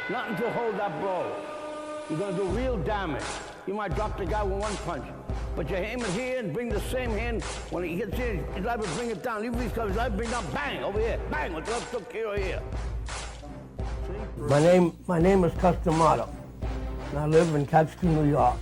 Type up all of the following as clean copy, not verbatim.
Nothing to hold that blow. You're going to do real damage. You might drop the guy with one punch, but you aim it here and bring the same hand. When he hits here, he's liable to bring it down. Leave these covers, liable to bring it down, bang, over here. Bang, what's up, took care of here. My name is Cusdamato, and I live in Catskill, New York.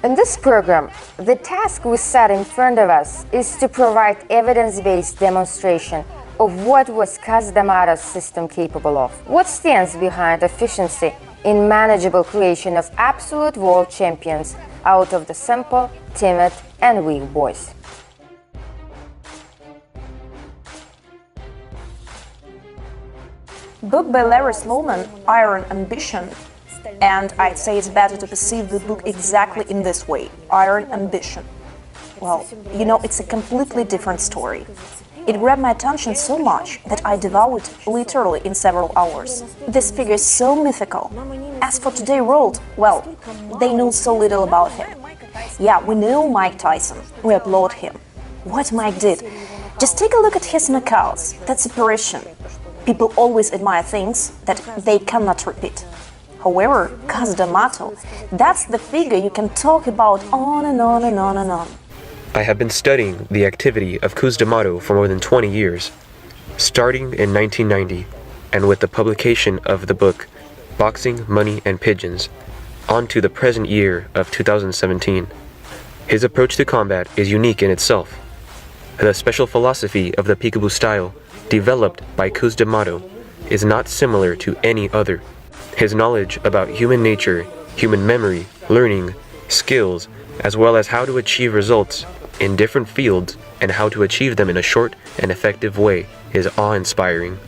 In this program, the task we set in front of us is to provide evidence-based demonstration of what was Cusdamato's system capable of. What stands behind efficiency in manageable creation of absolute world champions out of the simple, timid, and weak boys. Book by Larry Sloman, Iron Ambition. And I'd say it's better to perceive the book exactly in this way, Iron Ambition. Well, you know, it's a completely different story. It grabbed my attention so much that I devoured it literally in several hours. This figure is so mythical. As for today's world, well, they know so little about him. Yeah, we know Mike Tyson. We applaud him. What Mike did, just take a look at his knockouts. That's apparition. People always admire things that they cannot repeat. However, Cusdamato, that's the figure you can talk about on and on and on and on. I have been studying the activity of Cusdamato for more than 20 years, starting in 1990, and with the publication of the book Boxing, Money, and Pigeons, on to the present year of 2017. His approach to combat is unique in itself. The special philosophy of the peekaboo style, developed by Cusdamato, is not similar to any other. His knowledge about human nature, human memory, learning, skills, as well as how to achieve results in different fields and how to achieve them in a short and effective way is awe-inspiring.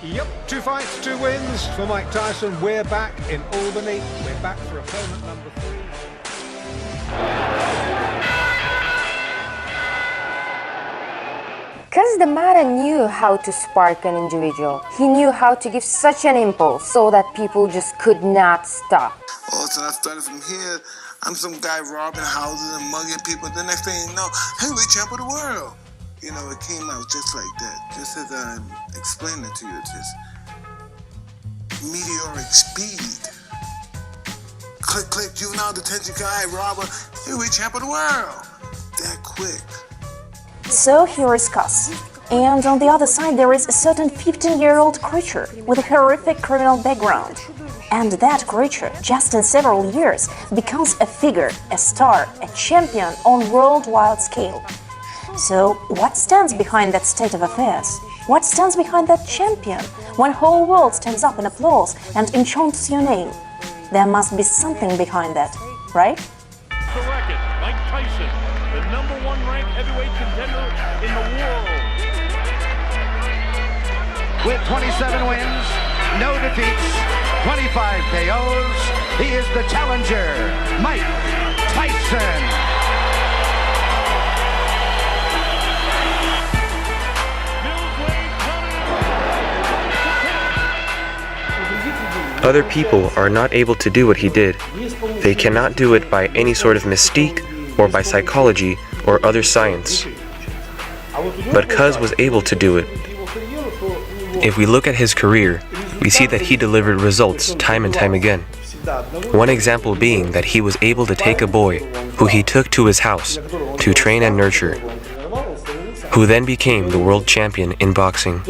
Yep, 2 fights, 2 wins for Mike Tyson. We're back in Albany. We're back for opponent number 3. Cusdamato knew how to spark an individual. He knew how to give such an impulse so that people just could not stop. Oh, so I started from here. I'm some guy robbing houses and mugging people. The next thing you know, heavyweight champ of the world. You know, it came out just like that. Just as I explained it to you, just meteoric speed. Click, click, juvenile detention guy, robber, heavyweight champ of the world. That quick. So here is Cus. And on the other side there is a certain 15-year-old creature with a horrific criminal background. And that creature, just in several years, becomes a figure, a star, a champion on worldwide scale. So what stands behind that state of affairs? What stands behind that champion when whole world stands up in applause and enchants your name? There must be something behind that, right? The record, Mike Tyson, the #1 ranked heavyweight contender in the world. With 27 wins, no defeats, 25 KOs, he is the challenger, Mike Tyson. Other people are not able to do what he did. They cannot do it by any sort of mystique or by psychology or other science. But Cus was able to do it. If we look at his career, we see that he delivered results time and time again. One example being that he was able to take a boy who he took to his house to train and nurture, who then became the world champion in boxing.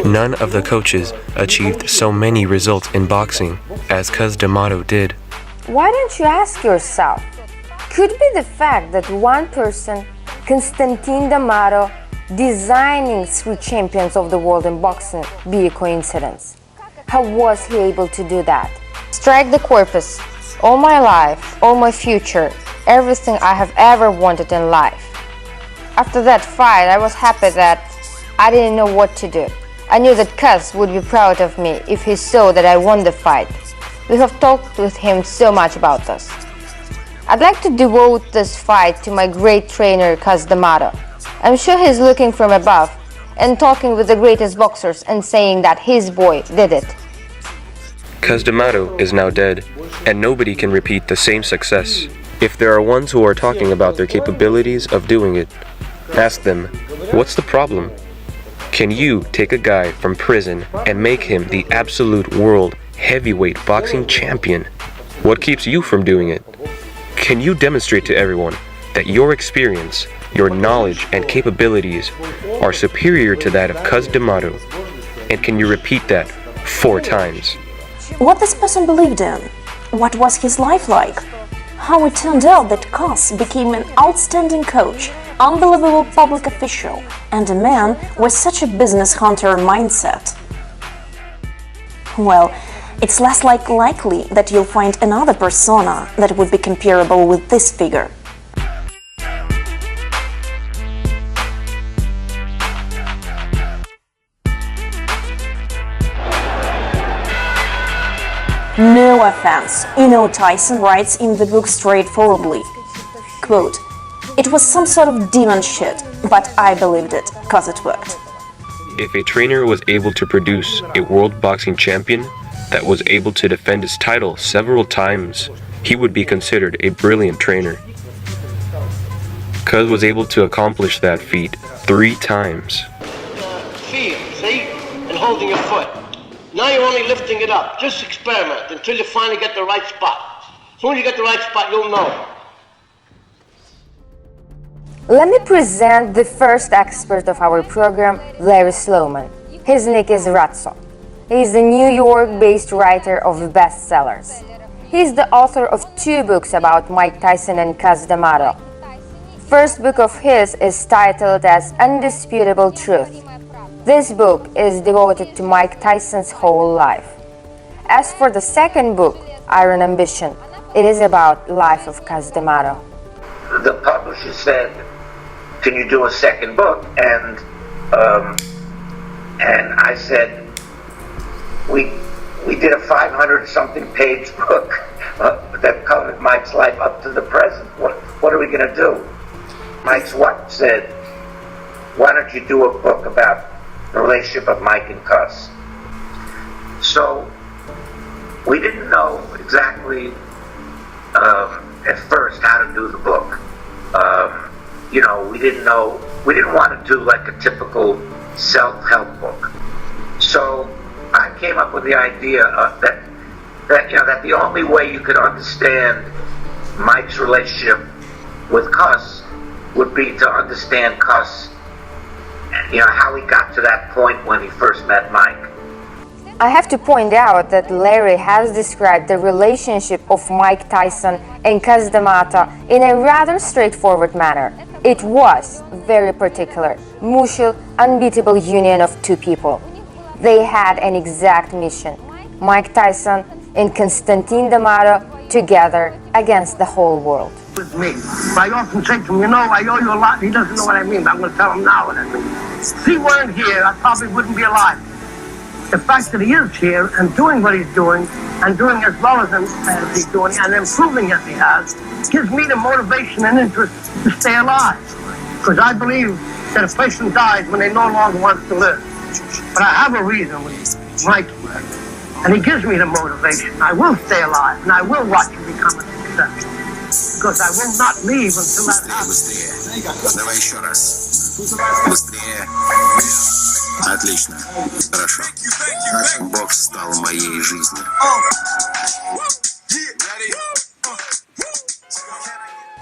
None of the coaches achieved so many results in boxing as Cusdamato did. Why don't you ask yourself, could be the fact that one person, Constantine D'Amato, designing 3 champions of the world in boxing, be a coincidence? How was he able to do that? Strike the corpus, all my life, all my future, everything I have ever wanted in life. After that fight, I was happy that I didn't know what to do. I knew that Cus would be proud of me if he saw that I won the fight. We have talked with him so much about this. I'd like to devote this fight to my great trainer, Cusdamato. I'm sure he's looking from above and talking with the greatest boxers and saying that his boy did it. Cusdamato is now dead, and nobody can repeat the same success. If there are ones who are talking about their capabilities of doing it, ask them, what's the problem? Can you take a guy from prison and make him the absolute world heavyweight boxing champion? What keeps you from doing it? Can you demonstrate to everyone that your experience, your knowledge and capabilities are superior to that of Cusdamato? And can you repeat that 4 times? What this person believed in? What was his life like? How it turned out that Cus became an outstanding coach, unbelievable public official, and a man with such a business hunter mindset. Well, it's less likely that you'll find another persona that would be comparable with this figure. No offense, Tyson writes in the book straightforwardly, quote, "It was some sort of demon shit, but I believed it, cause it worked." If a trainer was able to produce a world boxing champion that was able to defend his title several times, he would be considered a brilliant trainer. Cus was able to accomplish that feat 3 times. Feel, see? And holding your foot. Now you're only lifting it up. Just experiment until you finally get the right spot. As soon as you get the right spot, you'll know. Let me present the first expert of our program, Larry Sloman. His nick is Ratso. He is a New York-based writer of bestsellers. He is the author of 2 books about Mike Tyson and Cusdamato. First book of his is titled as Undisputable Truth. This book is devoted to Mike Tyson's whole life. As for the second book, Iron Ambition, it is about life of Cusdamato. The publisher said, "Can you do a second book?" And I said, "We did a 500-something page book that covered Mike's life up to the present. What are we going to do?" Mike's wife said, "Why don't you do a book about the relationship of Mike and Cus?" So we didn't know exactly at first how to do the book. We didn't want to do like a typical self-help book. So I came up with the idea that the only way you could understand Mike's relationship with Cus would be to understand Cus, how he got to that point when he first met Mike. I have to point out that Larry has described the relationship of Mike Tyson and Cusdamato in a rather straightforward manner. It was very particular, mutual, unbeatable union of 2 people. They had an exact mission, Mike Tyson and Constantine D'Amato together against the whole world. With me. I often say to him, I owe you a lot. He doesn't know what I mean, but I'm going to tell him now what I mean. If he weren't here, I probably wouldn't be alive. The fact that he is here and doing what he's doing, and doing as well as he's doing, and improving as he has, gives me the motivation and interest to stay alive. Because I believe that a person dies when they no longer want to live. But I have a reason with Mike, and he gives me the motivation. I will stay alive, and I will watch him become a success. Because I will not leave until that happens. Давай еще раз. Быстрее. Отлично. Хорошо. Бокс стал моей жизнью.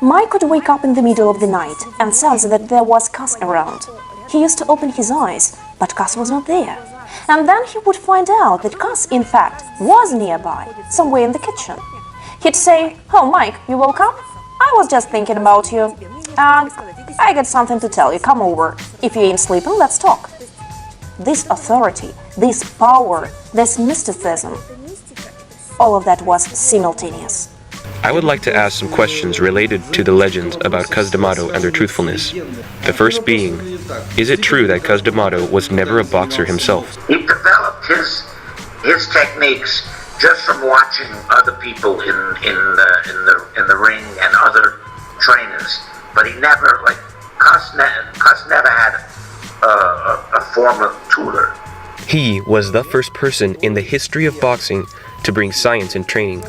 Mike would wake up in the middle of the night and sense that there was Cus around. He used to open his eyes, but Cus was not there. And then he would find out that Cus, in fact, was nearby, somewhere in the kitchen. He'd say, "Oh, Mike, you woke up? I was just thinking about you. And I got something to tell you. Come over. If you ain't sleeping, let's talk." This authority, this power, this mysticism, all of that was simultaneous. I would like to ask some questions related to the legends about Cusdamato and their truthfulness. The first being, is it true that Cusdamato was never a boxer himself? He developed his techniques just from watching other people in the ring and other trainers, but he never, like Cus never had a former tutor. He was the first person in the history of boxing to bring science in training.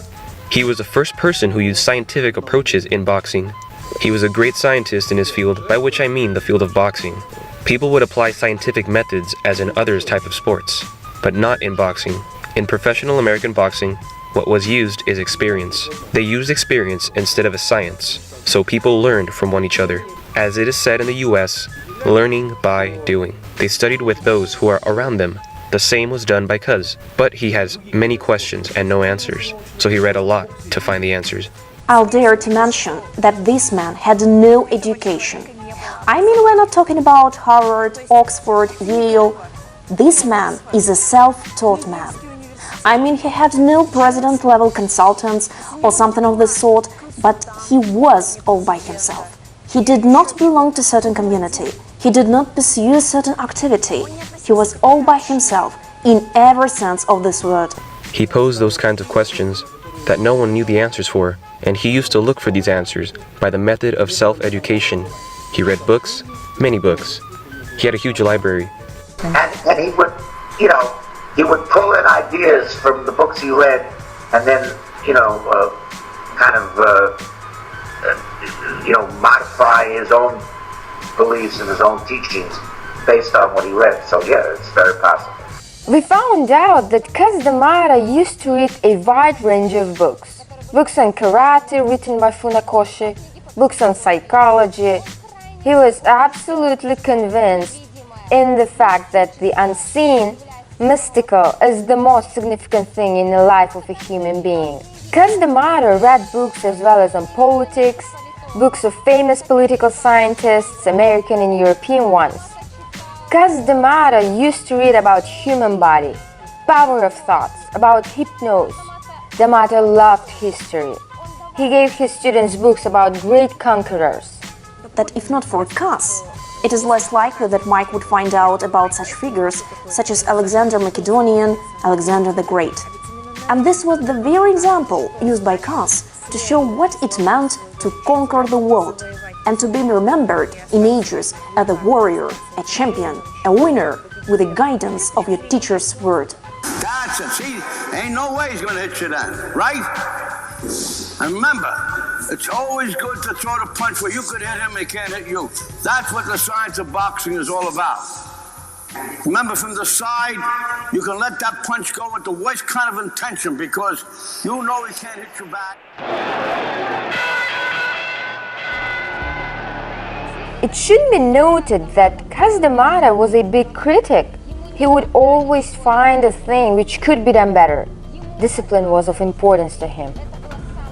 He was the first person who used scientific approaches in boxing. He was a great scientist in his field, by which I mean the field of boxing. People would apply scientific methods as in others type of sports, but not in boxing. In professional American boxing, what was used is experience. They used experience instead of a science, so people learned from one each other. As it is said in the US, learning by doing. They studied with those who are around them. The same was done by Cuz, but he has many questions and no answers, so he read a lot to find the answers. I'll dare to mention that this man had no education. I mean, we're not talking about Harvard, Oxford, Yale. This man is a self-taught man. I mean, he had no president-level consultants or something of the sort, but he was all by himself. He did not belong to a certain community. He did not pursue a certain activity. He was all by himself in every sense of this word. He posed those kinds of questions that no one knew the answers for, and he used to look for these answers by the method of self-education. He read books, many books. He had a huge library. And he would, he would pull in ideas from the books he read and then, modify his own beliefs and his own teachings based on what he read. So yeah, it's very possible. We found out that D'Amato used to read a wide range of books. Books on karate written by Funakoshi, books on psychology. He was absolutely convinced in the fact that the unseen, mystical, is the most significant thing in the life of a human being. D'Amato read books as well as on politics, books of famous political scientists, American and European ones. D'Amato used to read about human body, power of thoughts, about hypnosis. D'Amato loved history. He gave his students books about great conquerors. That if not for Cuz, it is less likely that Mike would find out about such figures such as Alexander Macedonian, Alexander the Great. And this was the very example used by Cuz to show what it meant to conquer the world and to be remembered in ages as a warrior, a champion, a winner with the guidance of your teacher's word. That's it. See, ain't no way he's going to hit you then, right? And remember, it's always good to throw the punch where you could hit him, he can't hit you. That's what the science of boxing is all about. Remember, from the side, you can let that punch go with the worst kind of intention because you know he can't hit you back. It should be noted that D'Amato was a big critic. He would always find a thing which could be done better. Discipline was of importance to him.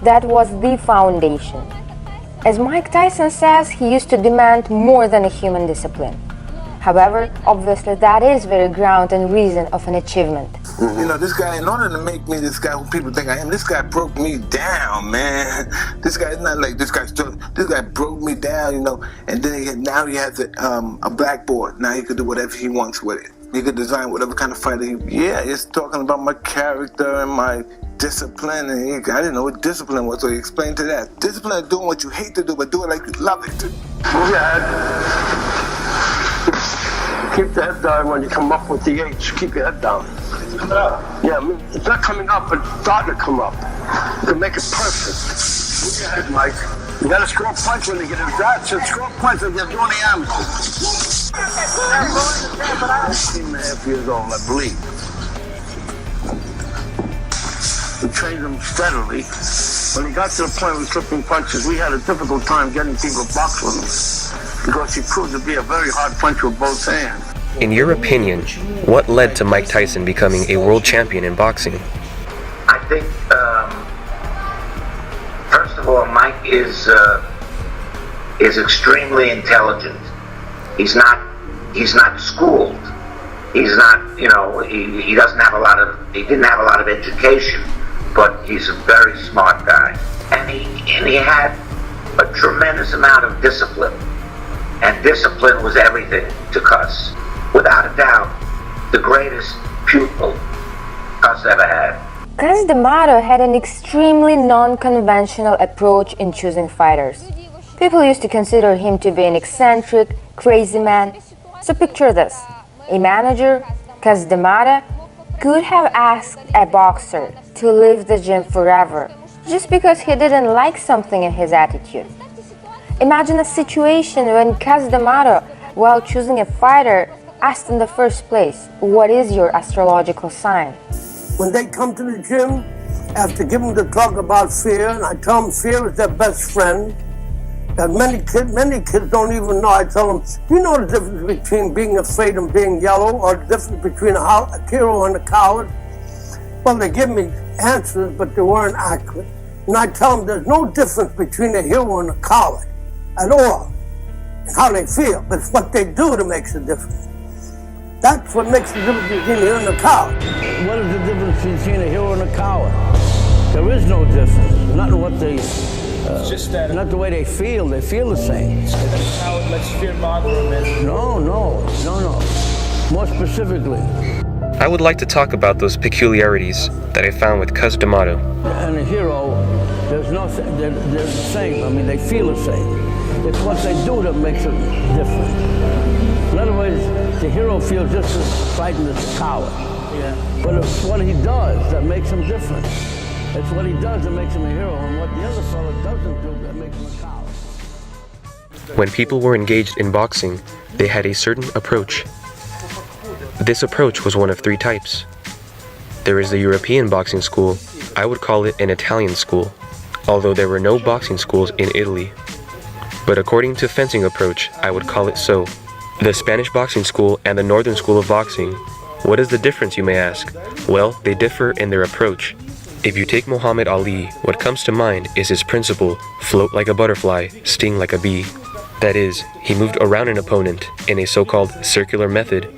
That was the foundation. As Mike Tyson says, he used to demand more than a human discipline. However, obviously that is very ground and reason of an achievement. This guy, in order to make me this guy who people think I am, this guy broke me down, man. This guy is not like this guy broke me down, and then now he has a blackboard. Now he could do whatever he wants with it. He could design whatever kind of fighter it's talking about my character and my discipline, and I didn't know what discipline was, so he explained to that. Discipline is doing what you hate to do, but do it like you love it to. Move your head. Keep the head down when you come up with the H. Keep your head down. It's coming up. Yeah, it's not coming up, but it's starting to come up. You can make it perfect. Move your head, Mike. You gotta screw a punch when you get it. That's it. Screw a punch when you're doing the arm. 18 and a half years old, I believe. We trained him steadily. When he got to the point of slipping punches, we had a difficult time getting people to box with him because he proved to be a very hard puncher with both hands. In your opinion, what led to Mike Tyson becoming a world champion in boxing? I think, first of all, Mike is extremely intelligent. He's not schooled. He's not, he doesn't have he didn't have a lot of education, but he's a very smart guy. And he had a tremendous amount of discipline. And discipline was everything to Cus. Without a doubt, the greatest pupil Cus ever had. D'Amato had an extremely non-conventional approach in choosing fighters. People used to consider him to be an eccentric, crazy man. So picture this: a manager, D'Amato could have asked a boxer to leave the gym forever just because he didn't like something in his attitude. Imagine a situation when D'Amato, while choosing a fighter, asked in the first place, "What is your astrological sign?" When they come to the gym, after giving the talk about fear, and I tell them fear is their best friend, and many kids don't even know. I tell them, you know the difference between being afraid and being yellow, or the difference between a hero and a coward? Well, they give me answers, but they weren't accurate. And I tell them there's no difference between a hero and a coward at all, and how they feel. But it's what they do that makes the difference. That's what makes the difference between a hero and a coward. What is the difference between a hero and a coward? There is no difference. Not in what they, not the way they feel. They feel the same. A coward lets fear bother him. No. More specifically. I would like to talk about those peculiarities that I found with D'Amato. And a hero, there's nothing. They're the same. I mean, they feel the same. It's what they do that makes it different. In other words, the hero feels just as frightened as a coward. Yeah. But it's what he does that makes him different. It's what he does that makes him a hero, and what the other fellow doesn't do that makes him a coward. When people were engaged in boxing, they had a certain approach. This approach was one of three types. There is the European boxing school. I would call it an Italian school, although there were no boxing schools in Italy. But according to fencing approach, I would call it so. The Spanish boxing school and the Northern school of boxing. What is the difference, you may ask? Well, they differ in their approach. If you take Muhammad Ali, what comes to mind is his principle, float like a butterfly, sting like a bee. That is, he moved around an opponent in a so-called circular method.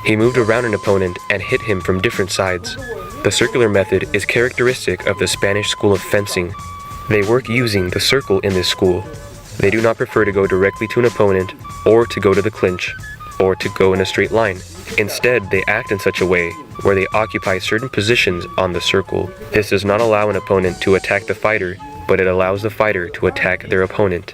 He moved around an opponent and hit him from different sides. The circular method is characteristic of the Spanish school of fencing. They work using the circle in this school. They do not prefer to go directly to an opponent, or to go to the clinch, or to go in a straight line. Instead, they act in such a way where they occupy certain positions on the circle. This does not allow an opponent to attack the fighter, but it allows the fighter to attack their opponent.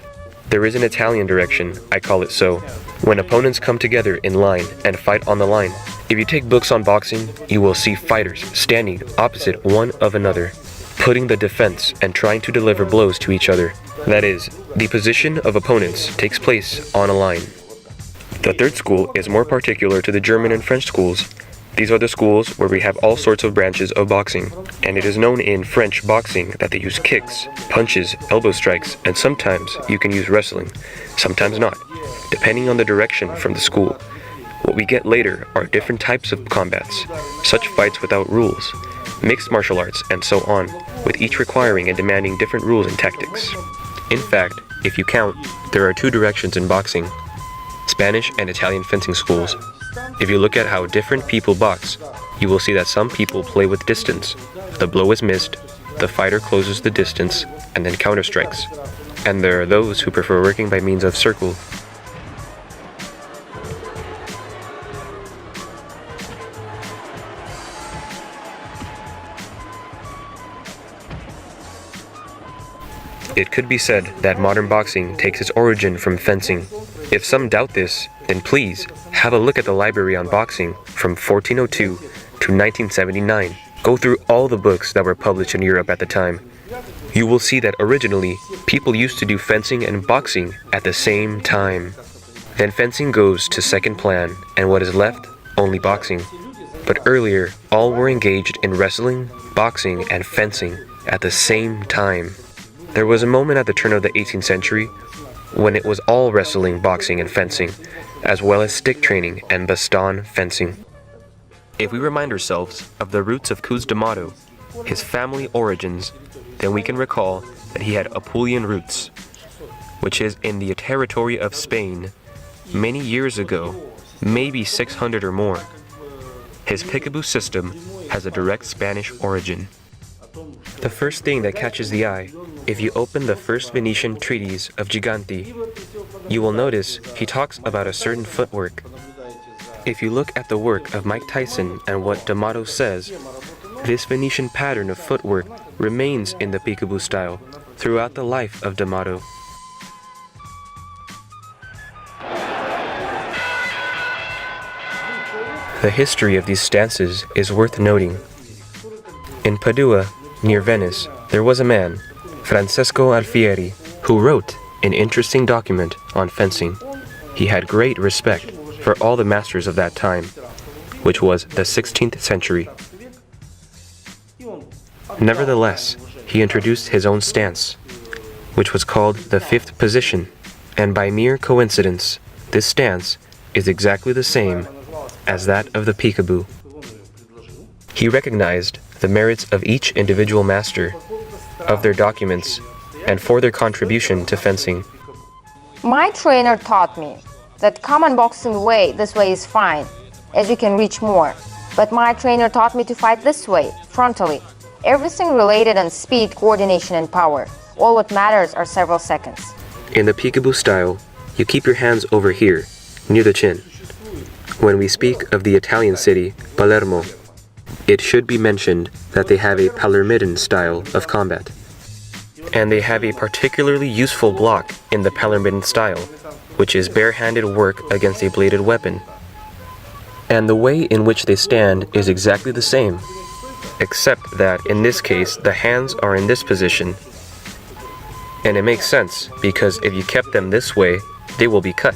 There is an Italian direction, I call it so, when opponents come together in line and fight on the line. If you take books on boxing, you will see fighters standing opposite one of another, putting the defense and trying to deliver blows to each other. That is, the position of opponents takes place on a line. The third school is more particular to the German and French schools. These are the schools where we have all sorts of branches of boxing, and it is known in French boxing that they use kicks, punches, elbow strikes, and sometimes you can use wrestling, sometimes not, depending on the direction from the school. What we get later are different types of combats, such fights without rules, mixed martial arts, and so on, with each requiring and demanding different rules and tactics. In fact, if you count, there are two directions in boxing, Spanish and Italian fencing schools. If you look at how different people box, you will see that some people play with distance. The blow is missed, the fighter closes the distance, and then counter strikes. And there are those who prefer working by means of circle. It could be said that modern boxing takes its origin from fencing. If some doubt this, then please have a look at the library on boxing from 1402 to 1979. Go through all the books that were published in Europe at the time. You will see that originally, people used to do fencing and boxing at the same time. Then fencing goes to second plan, and what is left? Only boxing. But earlier, all were engaged in wrestling, boxing, and fencing at the same time. There was a moment at the turn of the 18th century when it was all wrestling, boxing, and fencing, as well as stick training and baston fencing. If we remind ourselves of the roots of D'Amato, his family origins, then we can recall that he had Apulian roots, which is in the territory of Spain, many years ago, maybe 600 or more. His peekaboo system has a direct Spanish origin. The first thing that catches the eye, if you open the first Venetian treatise of Giganti, you will notice he talks about a certain footwork. If you look at the work of Mike Tyson and what D'Amato says, this Venetian pattern of footwork remains in the peekaboo style throughout the life of D'Amato. The history of these stances is worth noting. In Padua, near Venice, there was a man, Francesco Alfieri, who wrote an interesting document on fencing. He had great respect for all the masters of that time, which was the 16th century. Nevertheless, he introduced his own stance, which was called the fifth position, and by mere coincidence, this stance is exactly the same as that of the peekaboo. He recognized the merits of each individual master, of their documents, and for their contribution to fencing. My trainer taught me that common boxing way, this way is fine, as you can reach more. But my trainer taught me to fight this way, frontally. Everything related on speed, coordination and power. All what matters are several seconds. In the peekaboo style, you keep your hands over here, near the chin. When we speak of the Italian city, Palermo, it should be mentioned that they have a Palermitan style of combat. And they have a particularly useful block in the Palermitan style, which is bare-handed work against a bladed weapon. And the way in which they stand is exactly the same, except that in this case the hands are in this position. And it makes sense, because if you kept them this way, they will be cut.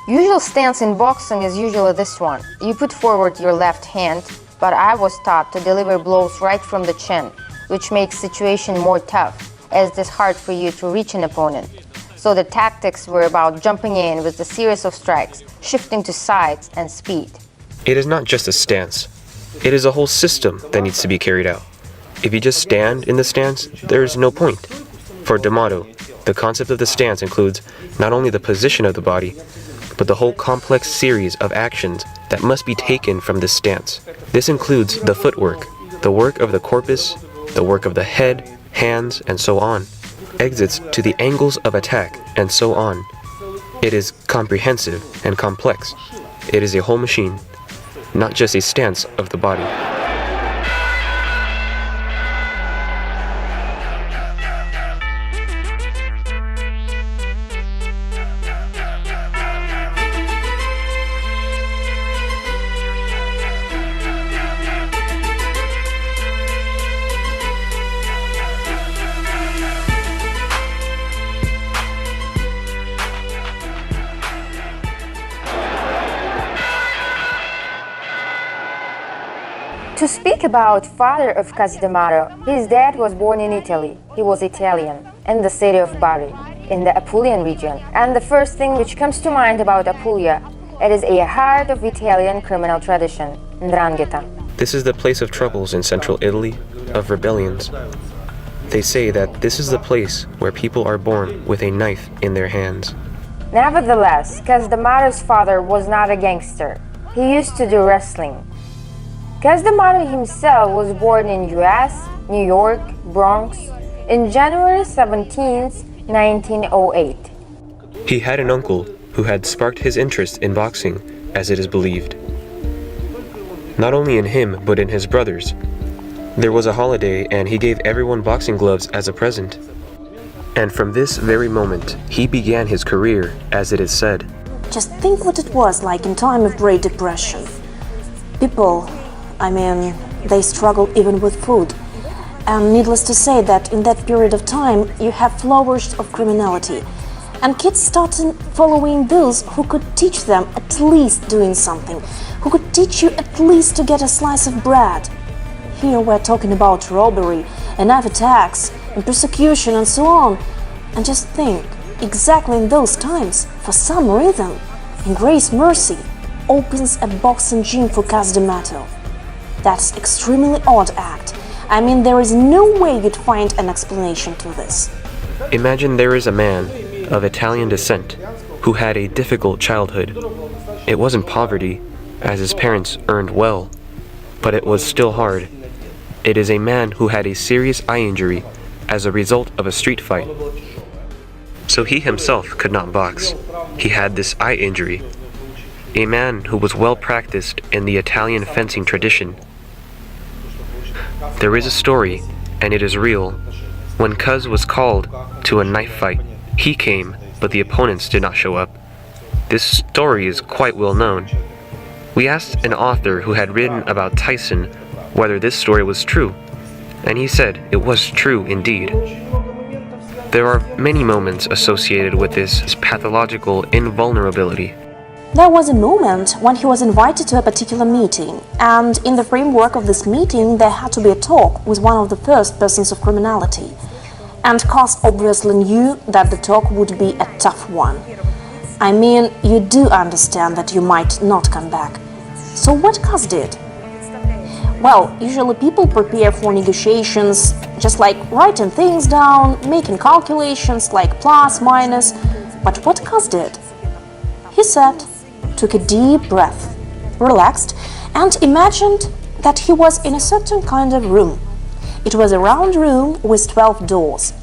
Usual stance in boxing is usually this one. You put forward your left hand, but I was taught to deliver blows right from the chin, which makes situation more tough, as it is hard for you to reach an opponent. So the tactics were about jumping in with a series of strikes, shifting to sides and speed. It is not just a stance. It is a whole system that needs to be carried out. If you just stand in the stance, there is no point. For D'Amato, the concept of the stance includes not only the position of the body, but the whole complex series of actions that must be taken from this stance. This includes the footwork, the work of the corpus, the work of the head, hands, and so on, exits to the angles of attack, and so on. It is comprehensive and complex. It is a whole machine, not just a stance of the body. To speak about father of D'Amato, his dad was born in Italy. He was Italian, in the city of Bari, in the Apulian region. And the first thing which comes to mind about Apulia, it is a heart of Italian criminal tradition, 'ndrangheta. This is the place of troubles in central Italy, of rebellions. They say that this is the place where people are born with a knife in their hands. Nevertheless, D'Amato's father was not a gangster. He used to do wrestling. D'Amato himself was born in US, New York, Bronx, in January 17, 1908. He had an uncle who had sparked his interest in boxing, as it is believed. Not only in him, but in his brothers. There was a holiday and he gave everyone boxing gloves as a present. And from this very moment, he began his career, as it is said. Just think what it was like in time of Great Depression. People, they struggled even with food. And needless to say that in that period of time, you have flourished of criminality. And kids started following those who could teach them at least doing something, who could teach you at least to get a slice of bread. Here we're talking about robbery, and knife attacks, and persecution, and so on. And just think, exactly in those times, for some reason, in Grace Mercy opens a boxing gym for D'Amato. That's extremely odd act. There is no way you'd find an explanation to this. Imagine there is a man of Italian descent who had a difficult childhood. It wasn't poverty, as his parents earned well, but it was still hard. It is a man who had a serious eye injury as a result of a street fight. So he himself could not box. He had this eye injury. A man who was well practiced in the Italian fencing tradition. There is a story, and it is real. When Cuz was called to a knife fight, he came, but the opponents did not show up. This story is quite well known. We asked an author who had written about Tyson whether this story was true, and he said it was true indeed. There are many moments associated with this pathological invulnerability. There was a moment when he was invited to a particular meeting, and in the framework of this meeting there had to be a talk with one of the first persons of criminality. And Cus obviously knew that the talk would be a tough one. I mean, you do understand that you might not come back. So what Cus did? Well, usually people prepare for negotiations, just like writing things down, making calculations like plus, minus. But what Cus did? He sat, took a deep breath, relaxed, and imagined that he was in a certain kind of room. It was a round room with 12 doors,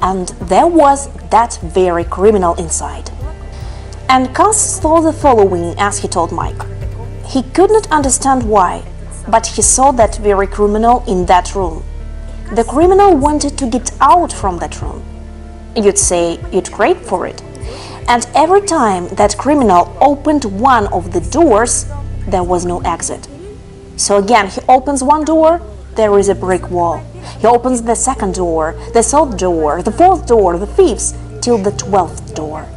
and there was that very criminal inside. And Cus saw the following as he told Mike. He could not understand why, but he saw that very criminal in that room. The criminal wanted to get out from that room. You'd say you'd crave for it. And every time that criminal opened one of the doors, there was no exit. So again, he opens one door, there is a brick wall. He opens the second door, the third door, the fourth door, the fifth, till the 12th door.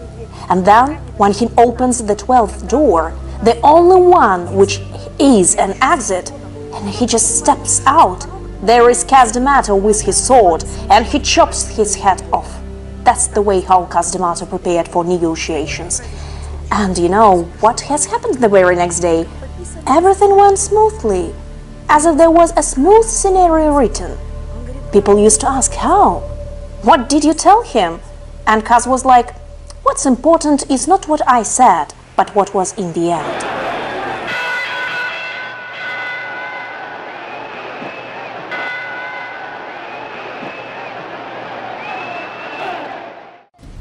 And then, when he opens the 12th door, the only one which is an exit, and he just steps out, there is D'Amato with his sword, and he chops his head off. That's the way how D'Amato prepared for negotiations. And you know what has happened the very next day? Everything went smoothly, as if there was a smooth scenario written. People used to ask how. What did you tell him? And Cus was like, what's important is not what I said, but what was in the end.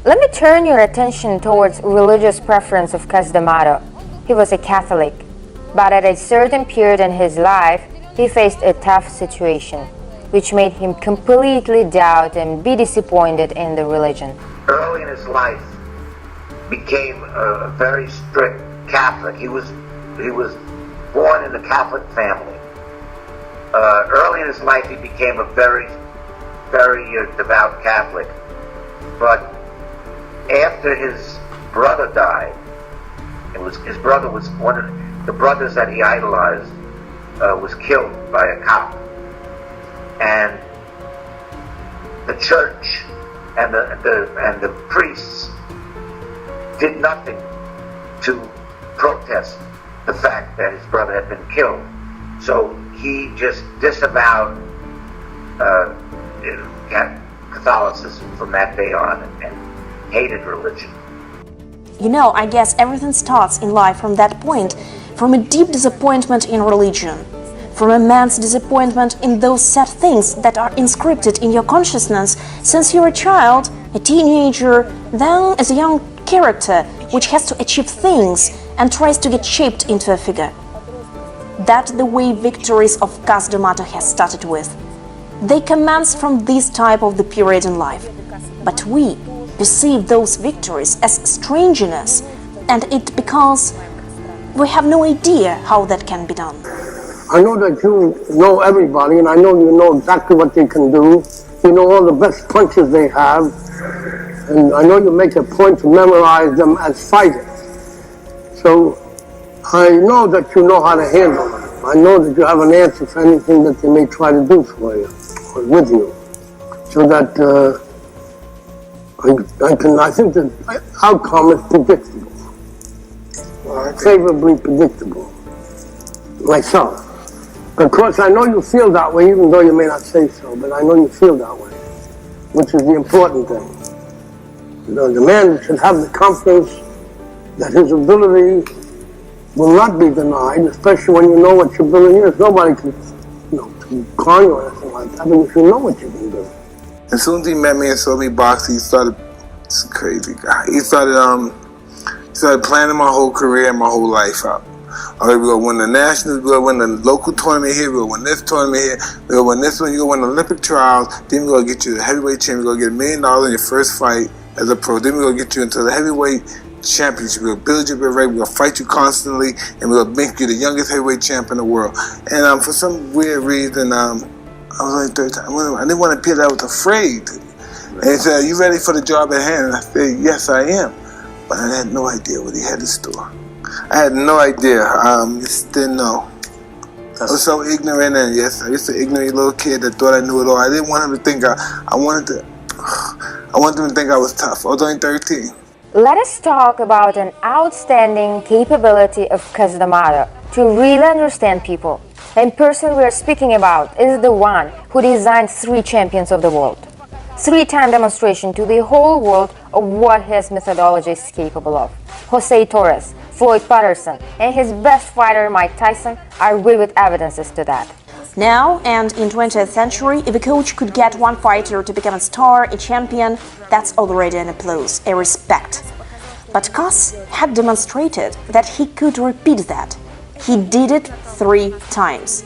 Let me turn your attention towards religious preference of D'Amato. He was a Catholic, but at a certain period in his life, he faced a tough situation, which made him completely doubt and be disappointed in the religion. Early in his life, became a very strict Catholic. He was born in a Catholic family. Early in his life, he became a very, very devout Catholic. But after his brother died, his brother was one of the brothers that he idolized, was killed by a cop, and the church and the priests did nothing to protest the fact that his brother had been killed. So he just disavowed Catholicism from that day on and hated religion. You know, I guess everything starts in life from that point, from a deep disappointment in religion, from a man's disappointment in those sad things that are inscripted in your consciousness since you're a child, a teenager, then as a young character which has to achieve things and tries to get shaped into a figure. That's the way victories of D'Amato has started with. They commence from this type of the period in life, but we perceive those victories as strangeness, and it because we have no idea how that can be done. I know that you know everybody, and I know you know exactly what they can do. You know all the best punches they have, and I know you make a point to memorize them as fighters. So I know that you know how to handle them. I know that you have an answer for anything that they may try to do for you or with you, so that I think the outcome is predictable, favorably predictable, myself. Of course, I know you feel that way, even though you may not say so, but I know you feel that way, which is the important thing. You know, the man should have the confidence that his ability will not be denied, especially when you know what your ability is. Nobody can, to con you or anything like that, but if you know what you can do. As soon as he met me and saw me box, he started, this crazy guy. He started planning my whole career and my whole life out. All right, we're going to win the nationals, we're going to win the local tournament here, we're going to win this tournament here, we're going to win this one, you're going to win the Olympic trials, then we're going to get you the heavyweight champion, we're going to get $1 million in your first fight as a pro, then we're going to get you into the heavyweight championship. We'll build you up right. We'll fight you constantly, and we'll make you the youngest heavyweight champ in the world. And for some weird reason, I was only 13. I didn't want to appear that I was afraid. And he said, "Are you ready for the job at hand?" And I said, "Yes, I am." But I had no idea what he had in store. I had no idea. Just didn't know. I was so ignorant, and yes, I was an ignorant little kid that thought I knew it all. I didn't want him to think I wanted him to think I was tough. I was only 13. Let us talk about an outstanding capability of D'Amato to really understand people. The person we are speaking about is the one who designed 3 champions of the world. 3-time demonstration to the whole world of what his methodology is capable of. Jose Torres, Floyd Patterson, and his best fighter Mike Tyson are vivid evidences to that. Now, and in 20th century, if a coach could get one fighter to become a star, a champion, that's already an applause, a respect. But Cus had demonstrated that he could repeat that. He did it 3 times.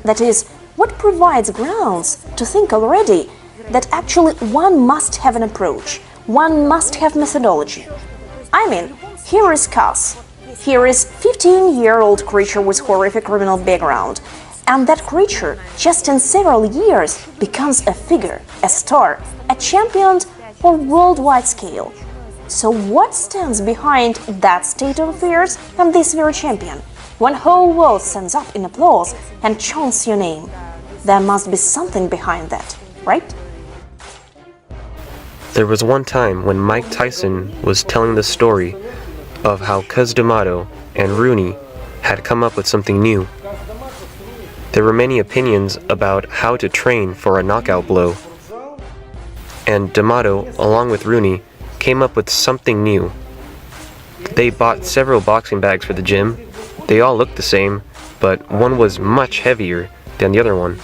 That is, what provides grounds to think already that actually one must have an approach, one must have methodology. I mean, here is Cus. Here is 15-year-old creature with horrific criminal background. And that creature, just in several years, becomes a figure, a star, a champion for worldwide scale. So what stands behind that state of affairs and this very champion? When whole world stands up in applause and chants your name, there must be something behind that, right? There was one time when Mike Tyson was telling the story of how D'Amato and Rooney had come up with something new. There were many opinions about how to train for a knockout blow, and D'Amato, along with Rooney, came up with something new. They bought several boxing bags for the gym. They all looked the same, but one was much heavier than the other one,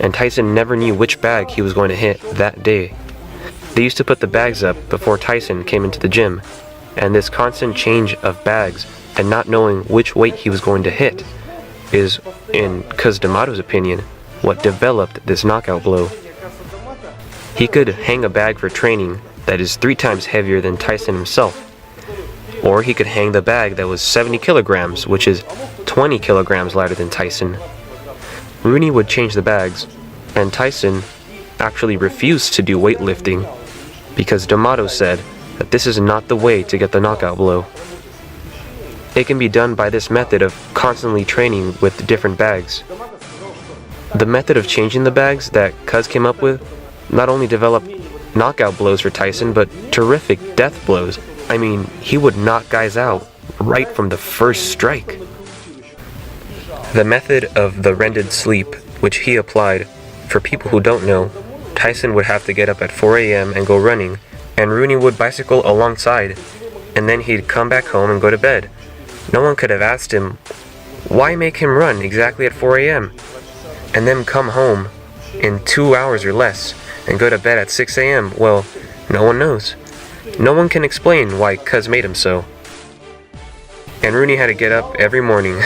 and Tyson never knew which bag he was going to hit that day. They used to put the bags up before Tyson came into the gym, and this constant change of bags and not knowing which weight he was going to hit is, in D'Amato's opinion, what developed this knockout blow. He could hang a bag for training that is 3 times heavier than Tyson himself, or he could hang the bag that was 70 kilograms, which is 20 kilograms lighter than Tyson. Rooney would change the bags, and Tyson actually refused to do weightlifting because D'Amato said that this is not the way to get the knockout blow. It can be done by this method of constantly training with different bags. The method of changing the bags that Cus came up with not only developed knockout blows for Tyson, but terrific death blows. I mean, he would knock guys out right from the first strike. The method of the rendered sleep, which he applied, for people who don't know, Tyson would have to get up at 4 a.m. and go running, and Rooney would bicycle alongside, and then he'd come back home and go to bed. No one could have asked him, why make him run exactly at 4 a.m. and then come home in 2 hours or less and go to bed at 6 a.m. Well, no one knows. No one can explain why Cus made him so. And Rooney had to get up every morning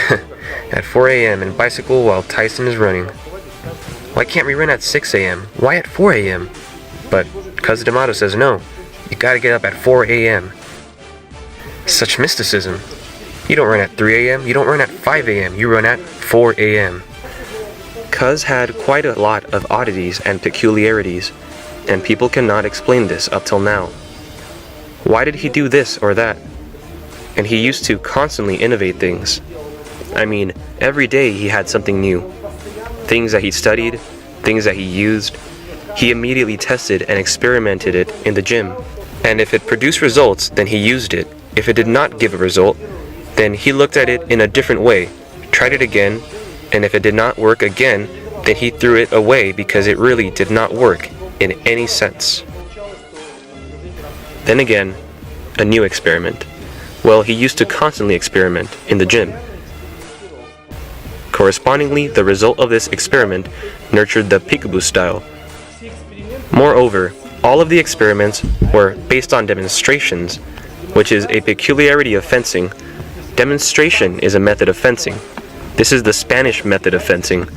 at 4 a.m. and bicycle while Tyson is running. Why can't we run at 6 a.m.? Why at 4 a.m.? But D'Amato says no, you gotta get up at 4 a.m. Such mysticism. You don't run at 3 a.m., you don't run at 5 a.m., you run at 4 a.m. Cus had quite a lot of oddities and peculiarities, and people cannot explain this up till now. Why did he do this or that? And he used to constantly innovate things. I mean, every day he had something new. Things that he studied, things that he used. He immediately tested and experimented it in the gym. And if it produced results, then he used it. If it did not give a result, then he looked at it in a different way, tried it again, and if it did not work again, then he threw it away because it really did not work in any sense. Then again, a new experiment. Well, he used to constantly experiment in the gym. Correspondingly, the result of this experiment nurtured the peekaboo style. Moreover, all of the experiments were based on demonstrations, which is a peculiarity of fencing. Demonstration is a method of fencing. This is the Spanish method of fencing.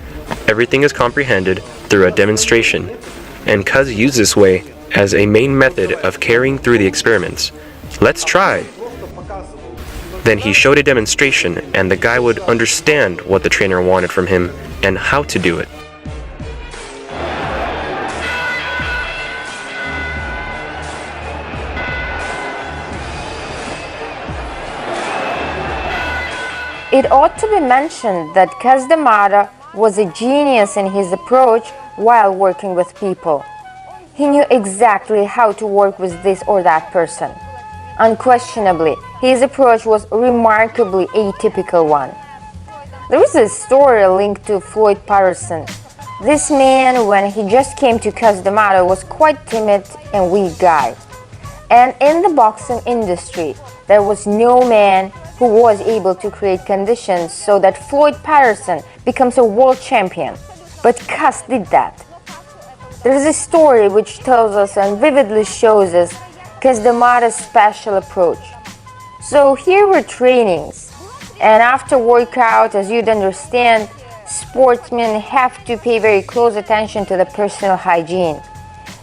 Everything is comprehended through a demonstration, and Cus used this way as a main method of carrying through the experiments. Let's try. Then he showed a demonstration, and the guy would understand what the trainer wanted from him and how to do it. It ought to be mentioned that Cusdamato was a genius in his approach while working with people. He knew exactly how to work with this or that person. Unquestionably, his approach was remarkably atypical one. There is a story linked to Floyd Patterson. This man, when he just came to Cusdamato, was quite timid and weak guy. And in the boxing industry, there was no man who was able to create conditions so that Floyd Patterson becomes a world champion. But Cus did that. There is a story which tells us and vividly shows us Cusdamato's special approach. So here were trainings, and after workout, as you'd understand, sportsmen have to pay very close attention to the personal hygiene.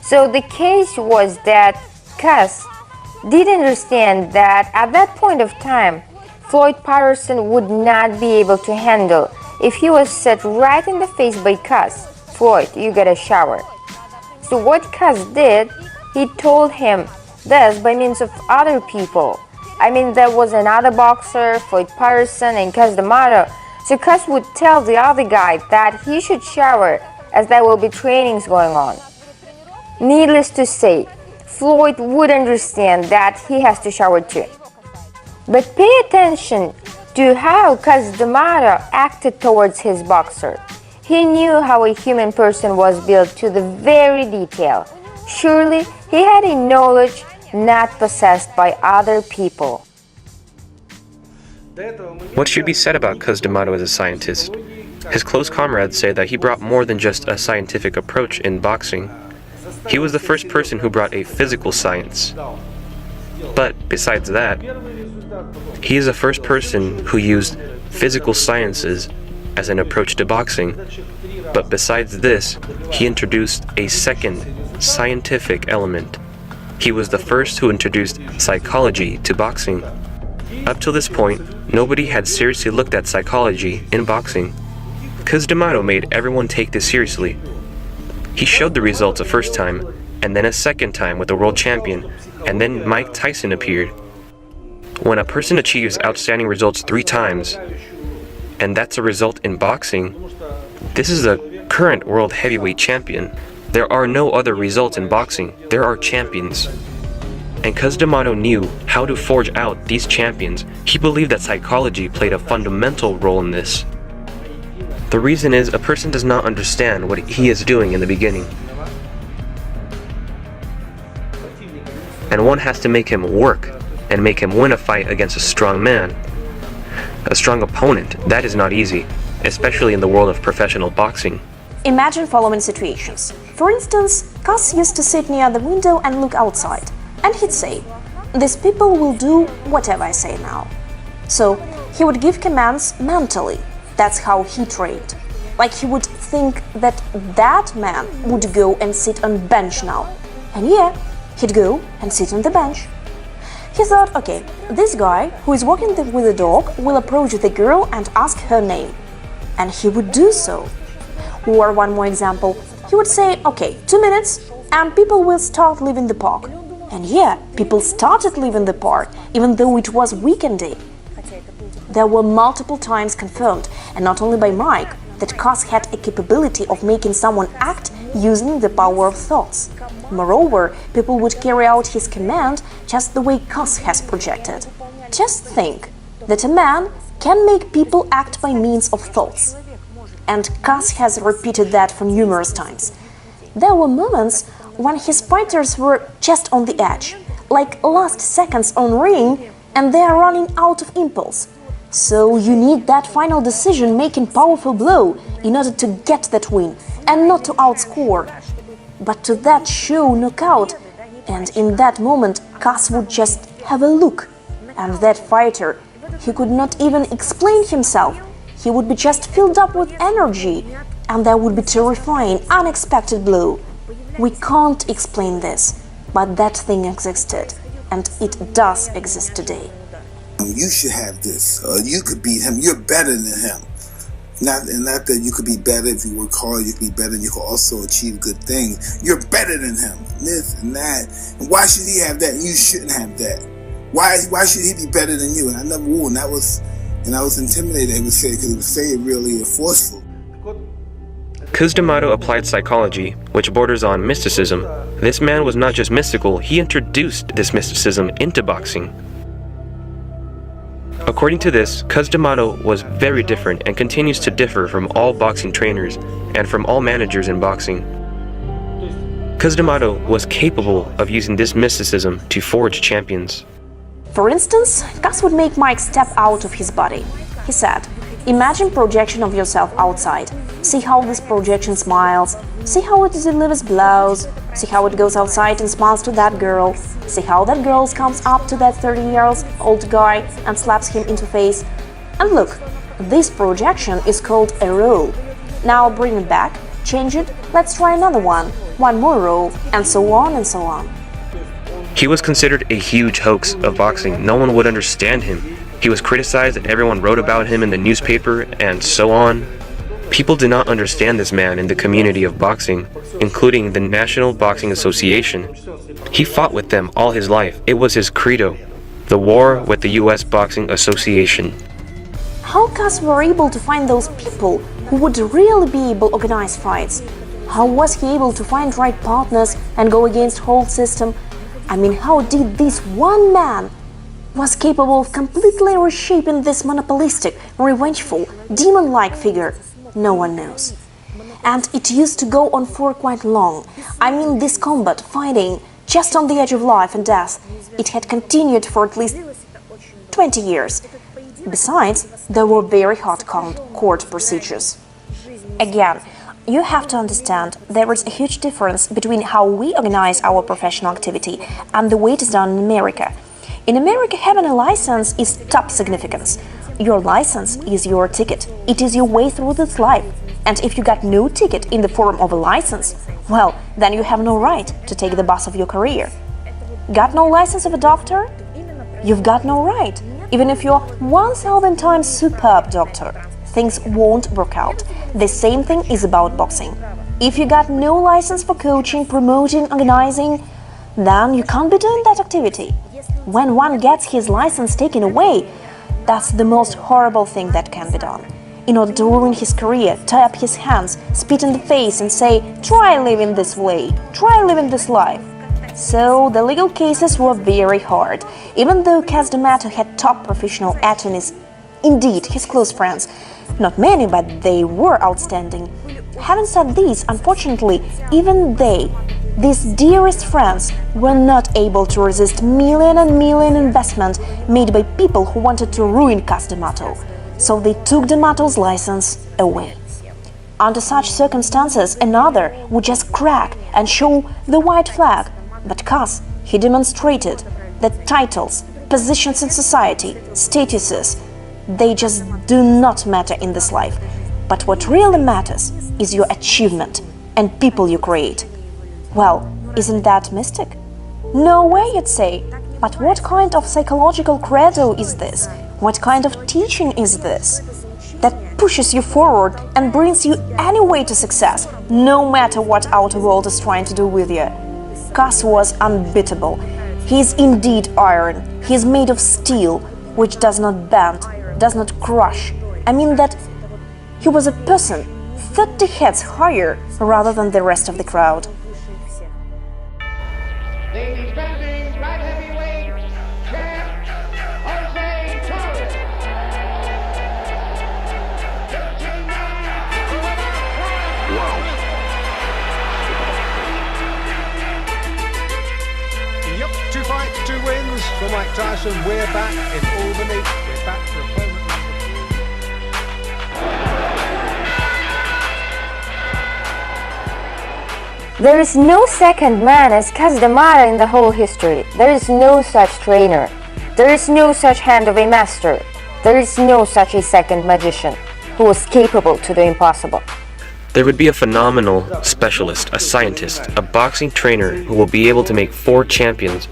So the case was that Cus did understand that at that point of time, Floyd Patterson would not be able to handle if he was set right in the face by Cus. Floyd, you get a shower. So what Cus did, he told him this by means of other people. I mean, there was another boxer, Floyd Patterson and Cusdamato. So Cus would tell the other guy that he should shower as there will be trainings going on. Needless to say, Floyd would understand that he has to shower too. But pay attention to how Cusdamato acted towards his boxer. He knew how a human person was built to the very detail. Surely he had a knowledge not possessed by other people. What should be said about Cusdamato as a scientist? His close comrades say that he brought more than just a scientific approach in boxing. He was the first person who brought a physical science. But besides that, he is the first person who used physical sciences as an approach to boxing. But besides this, he introduced a second scientific element. He was the first who introduced psychology to boxing. Up till this point, nobody had seriously looked at psychology in boxing. Cusdamato made everyone take this seriously. He showed the results a first time, and then a second time with the world champion, and then Mike Tyson appeared. When a person achieves outstanding results 3 times, and that's a result in boxing, this is the current world heavyweight champion. There are no other results in boxing, there are champions. And Cusdamato knew how to forge out these champions. He believed that psychology played a fundamental role in this. The reason is a person does not understand what he is doing in the beginning. And one has to make him work and make him win a fight against a strong man. A strong opponent, that is not easy, especially in the world of professional boxing. Imagine following situations. For instance, Cus used to sit near the window and look outside, and he'd say, "These people will do whatever I say now." So he would give commands mentally. That's how he trained. Like he would think that that man would go and sit on bench now. And yeah, he'd go and sit on the bench. He thought, okay, this guy who is walking with the dog will approach the girl and ask her name. And he would do so. Or one more example, he would say, okay, 2 minutes and people will start leaving the park. And yeah, people started leaving the park, even though it was weekend day. There were multiple times confirmed, and not only by Mike, that Cus had a capability of making someone act using the power of thoughts. Moreover, people would carry out his command just the way Cus has projected. Just think that a man can make people act by means of thoughts. And Cus has repeated that for numerous times. There were moments when his fighters were just on the edge, like last seconds on ring, and they are running out of impulse. So you need that final decision-making powerful blow in order to get that win and not to outscore. But to that show knockout, and in that moment Cus would just have a look, and that fighter, he could not even explain himself. He would be just filled up with energy, and there would be terrifying, unexpected blow. We can't explain this, but that thing existed, and it does exist today. You should have this, or you could beat him. You're better than him. Not that you could be better if you work hard. You could be better, and you could also achieve good things. You're better than him. This and that. And why should he have that? And you shouldn't have that. Why should he be better than you? And I never would. And I was intimidated. It would say because it would say it really forceful. Cusdamato applied psychology, which borders on mysticism. This man was not just mystical, he introduced this mysticism into boxing. According to this, Cusdamato was very different and continues to differ from all boxing trainers and from all managers in boxing. Cusdamato was capable of using this mysticism to forge champions. For instance, Cus would make Mike step out of his body. He said, "Imagine projection of yourself outside. See how this projection smiles. See how it delivers blows. See how it goes outside and smiles to that girl. See how that girl comes up to that 30-year-old guy and slaps him into face. And look, this projection is called a roll. Now bring it back, change it, let's try another one more roll, and so on and so on." He was considered a huge hoax of boxing. No one would understand him. He was criticized and everyone wrote about him in the newspaper and so on. People did not understand this man in the community of boxing, including the National Boxing Association. He fought with them all his life. It was his credo. The war with the US Boxing Association. How Cus were able to find those people who would really be able to organize fights? How was he able to find right partners and go against whole system? I mean, how did this one man was capable of completely reshaping this monopolistic, revengeful, demon-like figure? No one knows. And it used to go on for quite long. I mean, this combat, fighting, just on the edge of life and death, it had continued for at least 20 years. Besides, there were very hard court procedures. Again, you have to understand there is a huge difference between how we organize our professional activity and the way it is done in America. In America, having a license is top significance. Your license is your ticket. It is your way through this life. And if you got no ticket in the form of a license, well, then you have no right to take the bus of your career. Got no license of a doctor? You've got no right. Even if you're 1,000 times superb doctor, things won't work out. The same thing is about boxing. If you got no license for coaching, promoting, organizing, then you can't be doing that activity. When one gets his license taken away, that's the most horrible thing that can be done. In order to ruin his career, tie up his hands, spit in the face and say, "Try living this way, try living this life." So the legal cases were very hard. Even though Cusdamato had top professional attorneys, indeed his close friends, not many, but they were outstanding. Having said this, unfortunately, even they, these dearest friends, were not able to resist million and million investment made by people who wanted to ruin Cusdamato. So they took D'Amato's license away. Under such circumstances, another would just crack and show the white flag. But Cus, he demonstrated that titles, positions in society, statuses, they just do not matter in this life. But what really matters is your achievement and people you create. Well, isn't that mystic? No way, you'd say. But what kind of psychological credo is this? What kind of teaching is this? That pushes you forward and brings you any way to success, no matter what outer world is trying to do with you. Cus was unbeatable. He is indeed iron. He is made of steel, which does not bend, does not crush. I mean that he was a person 30 heads higher rather than the rest of the crowd. The defending light heavyweight champ, Jose Torres. Yep, 2 fights, 2 wins for Mike Tyson. We're back in Albany. We're back for opponent number 3. There is no second man as Cusdamato in the whole history. There is no such trainer. There is no such hand of a master. There is no such a second magician who was capable to do impossible. There would be a phenomenal specialist, a scientist, a boxing trainer who will be able to make 4 champions.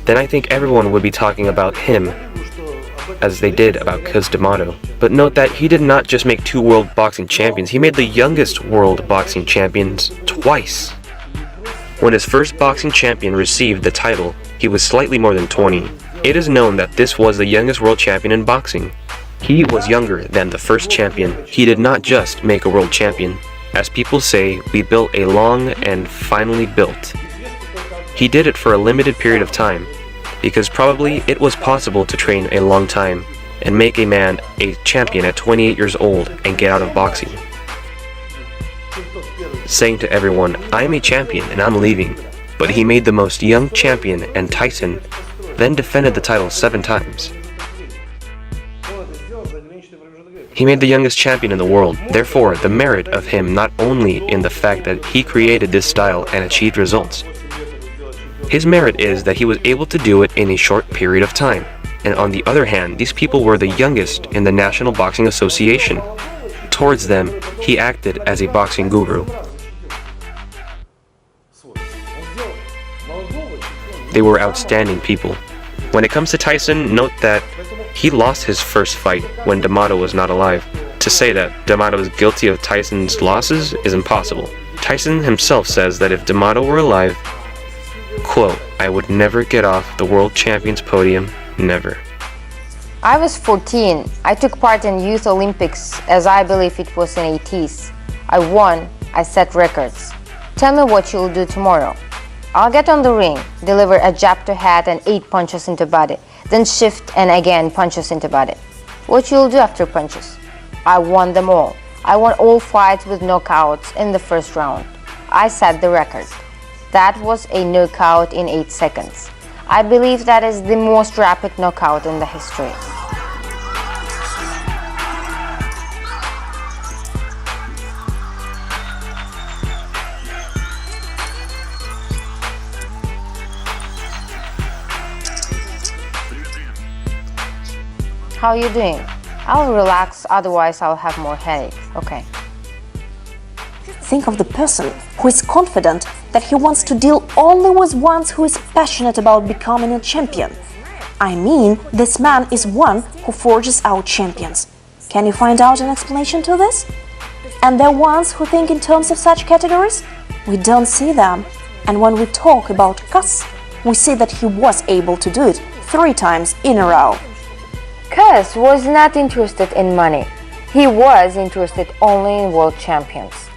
Then I think everyone would be talking about him. as they did about Cusdamato. But note that he did not just make 2 world boxing champions, he made the youngest world boxing champions twice. When his first boxing champion received the title, he was slightly more than 20. It is known that this was the youngest world champion in boxing. He was younger than the first champion. He did not just make a world champion. As people say, we built a long and finally built. He did it for a limited period of time, because probably it was possible to train a long time and make a man a champion at 28 years old and get out of boxing. Saying to everyone, I am a champion and I'm leaving. But he made the most young champion, and Tyson then defended the title 7 times. He made the youngest champion in the world, therefore the merit of him not only in the fact that he created this style and achieved results. His merit is that he was able to do it in a short period of time. And on the other hand, these people were the youngest in the National Boxing Association. Towards them, he acted as a boxing guru. They were outstanding people. When it comes to Tyson, note that he lost his first fight when D'Amato was not alive. To say that D'Amato is guilty of Tyson's losses is impossible. Tyson himself says that if D'Amato were alive, quote, I would never get off the world champion's podium, never. I was 14. I took part in Youth Olympics, as I believe it was in 80s. I won. I set records. Tell me what you'll do tomorrow. I'll get on the ring, deliver a jab to head and 8 punches into body, then shift and again punches into body. What you'll do after punches? I won them all. I won all fights with knockouts in the first round. I set the record. That was a knockout in 8 seconds. I believe that is the most rapid knockout in the history. How are you doing? I'll relax, otherwise I'll have more headache. Okay. Think of the person who is confident that he wants to deal only with one who is passionate about becoming a champion. I mean, this man is one who forges out champions. Can you find out an explanation to this? And there are ones who think in terms of such categories? We don't see them. And when we talk about Cus, we see that he was able to do it 3 times in a row. Cus was not interested in money. He was interested only in world champions.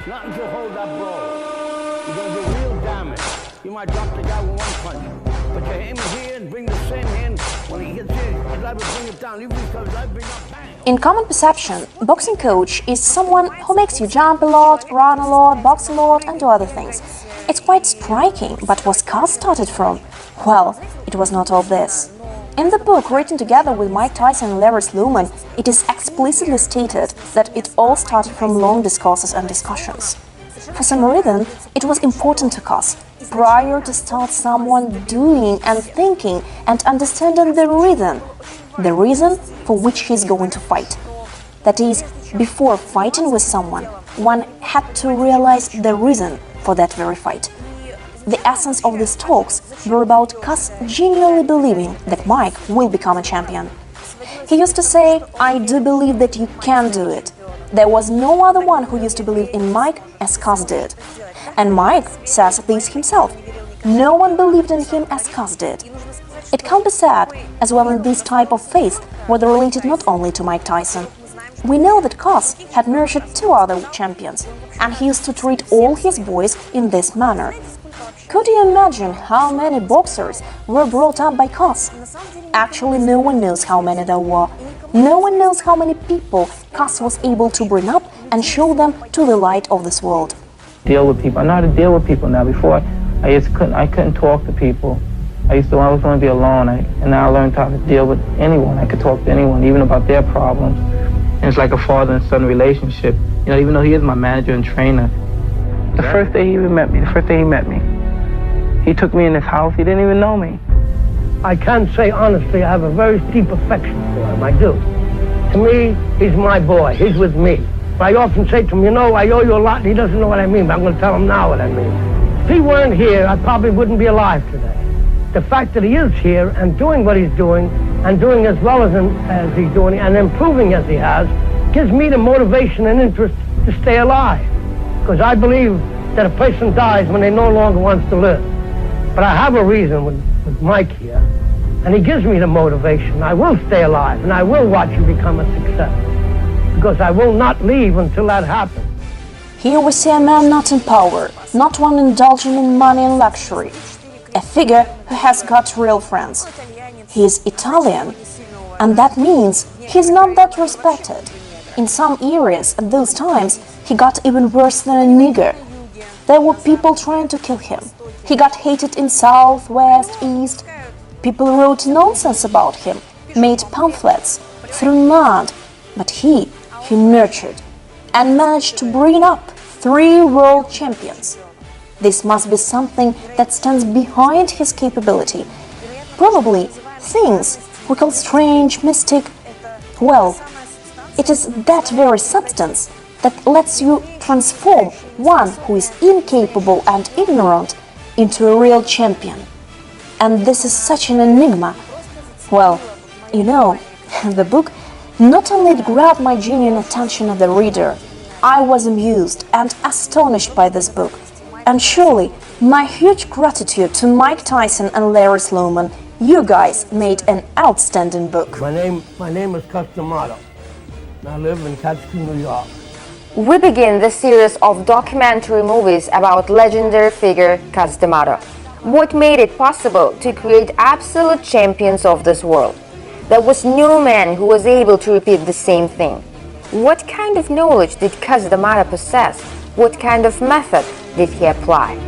Nothing to hold that blow. You're going to do real damage. You might drop the guy with 1 punch, but you aim it here and bring the same hand. When he hits it, he's liable to bring it down. Even if he's liable to bring it bang. In common perception, boxing coach is someone who makes you jump a lot, run a lot, box a lot and do other things. It's quite striking, but was Cus started from? Well, it was not all this. In the book written together with Mike Tyson and Larry Sluman, it is explicitly stated that it all started from long discourses and discussions. For some reason, it was important to Cus, prior to start someone doing and thinking and understanding the reason for which he's going to fight. That is, before fighting with someone, one had to realize the reason for that very fight. The essence of these talks were about Cus genuinely believing that Mike will become a champion. He used to say, I do believe that you can do it. There was no other one who used to believe in Mike as Cus did. And Mike says this himself. No one believed in him as Cus did. It can be said, as well in this type of faith, were related not only to Mike Tyson. We know that Cus had nurtured 2 other champions, and he used to treat all his boys in this manner. Could you imagine how many boxers were brought up by Cus? Actually, no one knows how many there were. No one knows how many people Cus was able to bring up and show them to the light of this world. Deal with people. I know how to deal with people now. Before, I couldn't talk to people. I always want to be alone. And now I learned how to deal with anyone. I could talk to anyone, even about their problems. And it's like a father and son relationship. You know, even though he is my manager and trainer. The first day he met me, he took me in his house. He didn't even know me. I can say honestly, I have a very deep affection for him. I do. To me, he's my boy. He's with me. But I often say to him, you know, I owe you a lot, and he doesn't know what I mean, but I'm going to tell him now what I mean. If he weren't here, I probably wouldn't be alive today. The fact that he is here and doing what he's doing and doing as well as he's doing and improving as he has gives me the motivation and interest to stay alive. Because I believe that a person dies when they no longer wants to live. But I have a reason with Mike here, and he gives me the motivation. I will stay alive, and I will watch him become a success, because I will not leave until that happens. Here we see a man not in power, not one indulging in money and luxury, a figure who has got real friends. He is Italian, and that means he's not that respected. In some areas at those times, he got even worse than a nigger. There were people trying to kill him. He got hated in south, west, east. People wrote nonsense about him, made pamphlets, threw mud, but he nurtured and managed to bring up 3 world champions. This must be something that stands behind his capability. Probably things we call strange, mystic. Well, it is that very substance that lets you transform one who is incapable and ignorant into a real champion. And this is such an enigma. Well, you know, the book not only grabbed my genuine attention as the reader, I was amused and astonished by this book. And surely, my huge gratitude to Mike Tyson and Larry Sloman. You guys made an outstanding book. My name is Cusdamato. I live in Catskill, New York. We begin the series of documentary movies about legendary figure Cusdamato. What made it possible to create absolute champions of this world? There was no man who was able to repeat the same thing. What kind of knowledge did Cusdamato possess? What kind of method did he apply?